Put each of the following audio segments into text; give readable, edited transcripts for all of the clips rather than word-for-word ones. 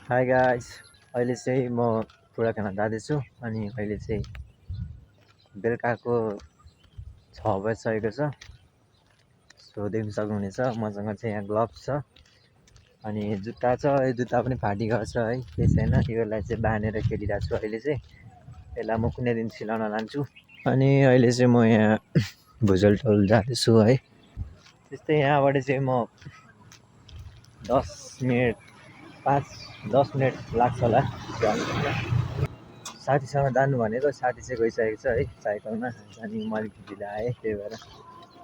High guys, अहिले चाहिँ म पुरा खाना जाँदैछु अनि अहिले चाहिँ बेलुकाको 6 बजिसकेको छ। सो देख्न सक्नुहुनेछ मसँग चाहिँ यहाँ ग्लोभ्स छ अनि जुत्ता छ। यो जुत्ता पनि फाटिगएको छ है, केही छैन। योलाई चाहिँ बाँधेर खेलिरहेको छु अहिले चाहिँ। यसलाई म कुनै दिन सिलाउन लान्छु। अनि अहिले चाहिँ म यहाँ भुजलटोल जाँदैछु है। त्यस्तै यहाँबाट चाहिँ म 10 मिनट लाग्छ होला। साथीसँग जानु भनेको, साथी चाहिँ गइसकेको छ है साइकलमा। अनि म अलिक ढिलो आएँ, त्यही भएर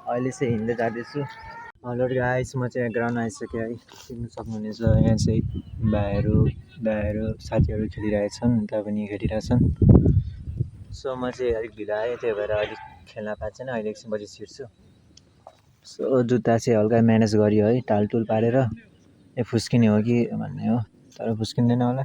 अहिले चाहिँ हिँड्दै जाँदैछु। हेलो गाइस, म चाहिँ ग्राउन्ड आइसकेँ है। देख्न सक्नुहुनेछ यहाँ चाहिँ दायाहरू साथीहरू खेलिरहेछन्, उता पनि खेलिरहेछन्। सो म चाहिँ अलिक ढिलो आएँ, त्यही भएर अलिक खेल्न पाएको छैन। अहिले एकछिनपछि छिर्छु। सो जुत्ता चाहिँ हल्का म्यानेज गरियो है, टालटुल पारेर। ए फुस्किने हो कि भन्ने हो, तर फुस्किँदैन होला।